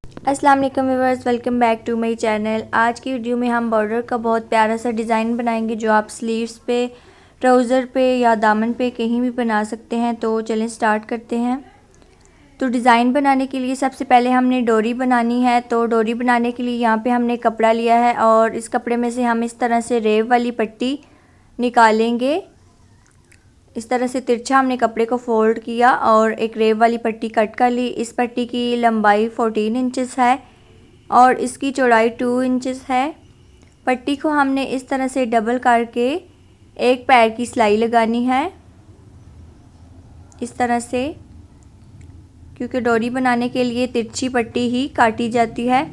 अस्सलाम वालेकुम viewers, welcome back to my channel. आज की वीडियो में हम बॉर्डर का बहुत प्यारा सा डिज़ाइन बनाएंगे जो आप स्लीव्स पे, ट्राउज़र पे या दामन पे कहीं भी बना सकते हैं। तो चलें स्टार्ट करते हैं। तो डिज़ाइन बनाने के लिए सबसे पहले हमने डोरी बनानी है। तो डोरी बनाने के लिए यहाँ पे हमने कपड़ा लिया है और इस कपड़े में से हम इस तरह से रेव वाली पट्टी निकालेंगे। इस तरह से तिरछा हमने कपड़े को फोल्ड किया और एक रेव वाली पट्टी कट कर ली। इस पट्टी की लंबाई 14 इंचेस है और इसकी चौड़ाई 2 इंचेस है। पट्टी को हमने इस तरह से डबल करके एक पैर की सिलाई लगानी है, इस तरह से, क्योंकि डोरी बनाने के लिए तिरछी पट्टी ही काटी जाती है।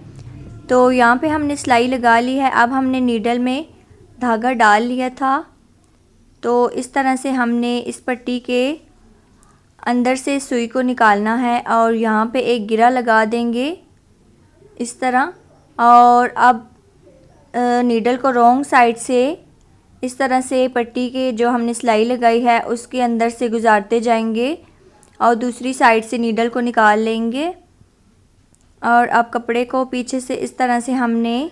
तो यहाँ पे हमने सिलाई लगा ली है। अब हमने नीडल में धागा डाल लिया था। तो इस तरह से हमने इस पट्टी के अंदर से सुई को निकालना है और यहाँ पे एक गिरा लगा देंगे इस तरह। और अब नीडल को रॉन्ग साइड से इस तरह से पट्टी के जो हमने सिलाई लगाई है उसके अंदर से गुजारते जाएंगे और दूसरी साइड से नीडल को निकाल लेंगे। और अब कपड़े को पीछे से इस तरह से हमने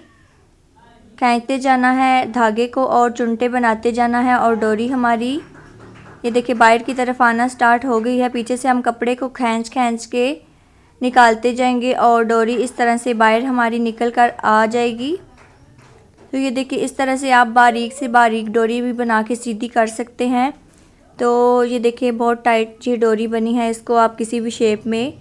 खींचते जाना है धागे को और चुनटे बनाते जाना है। और डोरी हमारी ये देखिए बाहर की तरफ आना स्टार्ट हो गई है। पीछे से हम कपड़े को खींच के निकालते जाएंगे और डोरी इस तरह से बाहर हमारी निकल कर आ जाएगी। तो ये देखिए इस तरह से आप बारीक से बारीक डोरी भी बना के सीधी कर सकते हैं। तो ये देखिए बहुत टाइट ये डोरी बनी है, इसको आप किसी भी शेप में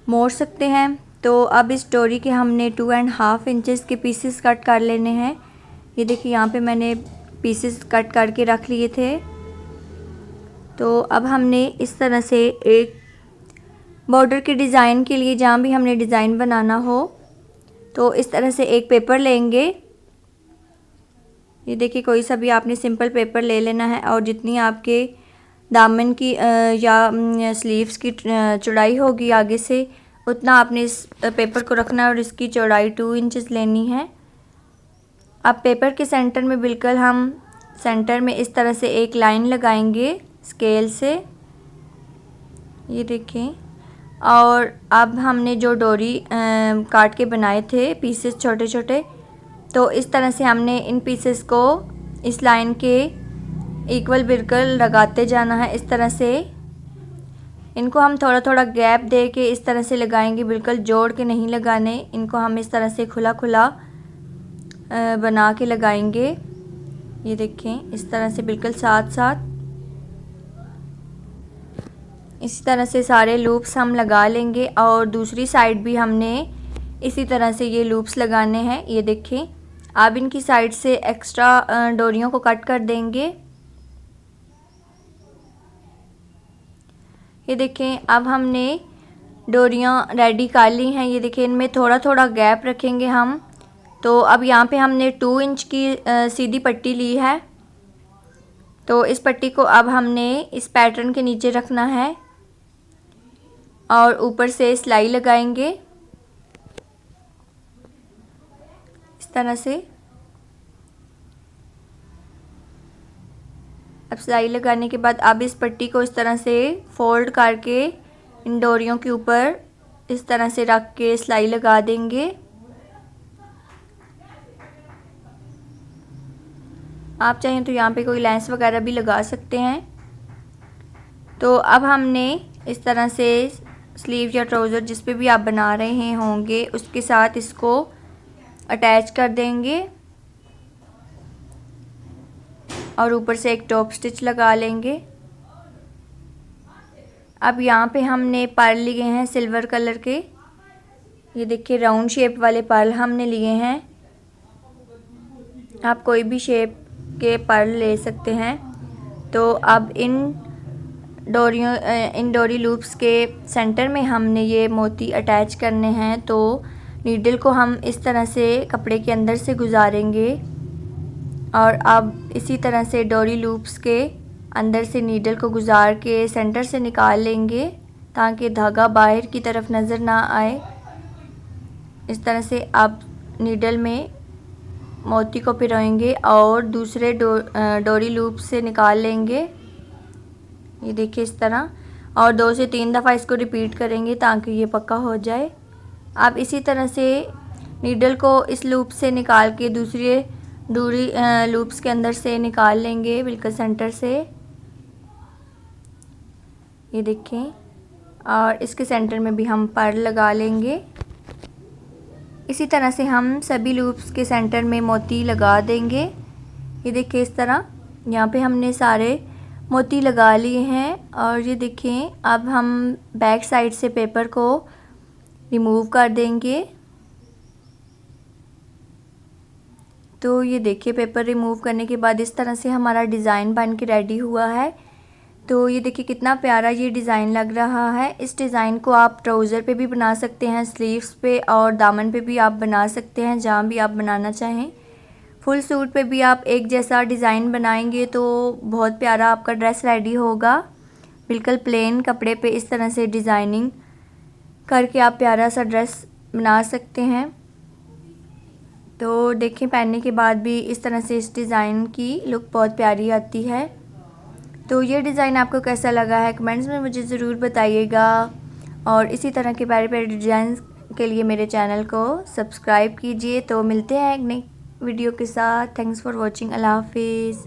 मोड़ सकते हैं। तो अब इस डोरी के हमने 2.5 इंचेस के पीसेस कट कर लेने हैं। ये देखिए यहाँ पे मैंने पीसेस कट करके रख लिए थे। तो अब हमने इस तरह से एक बॉर्डर के डिज़ाइन के लिए जहाँ भी हमने डिज़ाइन बनाना हो तो इस तरह से एक पेपर लेंगे। ये देखिए कोई सा भी आपने सिंपल पेपर ले लेना है और जितनी आपके दामन की या स्लीव्स की चौड़ाई होगी आगे से उतना आपने इस पेपर को रखना है और इसकी चौड़ाई 2 इंचेस लेनी है। अब पेपर के सेंटर में बिल्कुल हम सेंटर में इस तरह से एक लाइन लगाएंगे स्केल से, ये देखें। और अब हमने जो डोरी काट के बनाए थे पीसेस छोटे छोटे, तो इस तरह से हमने इन पीसेस को इस लाइन के इक्वल बिल्कुल लगाते जाना है। इस तरह से इनको हम थोड़ा थोड़ा गैप दे के इस तरह से लगाएंगे, बिल्कुल जोड़ के नहीं लगाने। इनको हम इस तरह से खुला खुला बना के लगाएंगे। ये देखें इस तरह से बिल्कुल साथ साथ इसी तरह से सारे लूप्स हम लगा लेंगे और दूसरी साइड भी हमने इसी तरह से ये लूप्स लगाने हैं। ये देखें अब इनकी साइड से एक्स्ट्रा डोरियों को कट कर देंगे। ये देखें अब हमने डोरियां रेडी कर ली हैं। ये देखें इनमें थोड़ा थोड़ा गैप रखेंगे हम। तो अब यहाँ पे हमने 2 इंच की सीधी पट्टी ली है। तो इस पट्टी को अब हमने इस पैटर्न के नीचे रखना है और ऊपर से सिलाई लगाएंगे इस तरह से। अब सिलाई लगाने के बाद अब इस पट्टी को इस तरह से फोल्ड करके इन डोरियों के ऊपर इस तरह से रख के सिलाई लगा देंगे। आप चाहें तो यहाँ पे कोई लेंस वगैरह भी लगा सकते हैं। तो अब हमने इस तरह से स्लीव या ट्राउज़र जिस पे भी आप बना रहे होंगे उसके साथ इसको अटैच कर देंगे और ऊपर से एक टॉप स्टिच लगा लेंगे। अब यहाँ पे हमने पर्ल लिए हैं सिल्वर कलर के। ये देखिए राउंड शेप वाले पर्ल हमने लिए हैं। आप कोई भी शेप के पर्ल ले सकते हैं। तो अब इन डोरी लूप्स के सेंटर में हमने ये मोती अटैच करने हैं। तो नीडल को हम इस तरह से कपड़े के अंदर से गुजारेंगे और अब इसी तरह से डोरी लूप्स के अंदर से नीडल को गुजार के सेंटर से निकाल लेंगे ताकि धागा बाहर की तरफ नज़र ना आए। इस तरह से आप नीडल में मोती को पिरोएंगे और दूसरे डोरी लूप से निकाल लेंगे। ये देखिए इस तरह, और 2 से 3 दफ़ा इसको रिपीट करेंगे ताकि ये पक्का हो जाए। आप इसी तरह से नीडल को इस लूप से निकाल के दूसरी लूप्स के अंदर से निकाल लेंगे, बिल्कुल सेंटर से। ये देखें, और इसके सेंटर में भी हम पर्ल लगा लेंगे। इसी तरह से हम सभी लूप्स के सेंटर में मोती लगा देंगे। ये देखिए इस तरह यहाँ पे हमने सारे मोती लगा लिए हैं। और ये देखें, अब हम बैक साइड से पेपर को रिमूव कर देंगे। तो ये देखिए, पेपर रिमूव करने के बाद इस तरह से हमारा डिज़ाइन बन के रेडी हुआ है। तो ये देखिए कितना प्यारा ये डिज़ाइन लग रहा है। इस डिज़ाइन को आप ट्राउज़र पे भी बना सकते हैं, स्लीव्स पे और दामन पे भी आप बना सकते हैं, जहाँ भी आप बनाना चाहें। फुल सूट पे भी आप एक जैसा डिज़ाइन बनाएंगे तो बहुत प्यारा आपका ड्रेस रेडी होगा। बिल्कुल प्लेन कपड़े पे इस तरह से डिज़ाइनिंग करके आप प्यारा सा ड्रेस बना सकते हैं। तो देखें, पहनने के बाद भी इस तरह से इस डिज़ाइन की लुक बहुत प्यारी आती है। तो ये डिज़ाइन आपको कैसा लगा है कमेंट्स में मुझे ज़रूर बताइएगा। और इसी तरह के प्यारे प्यारे डिज़ाइन के लिए मेरे चैनल को सब्सक्राइब कीजिए। तो मिलते हैं एक नई वीडियो के साथ। Thanks for watching. अल्लाह हाफिज़।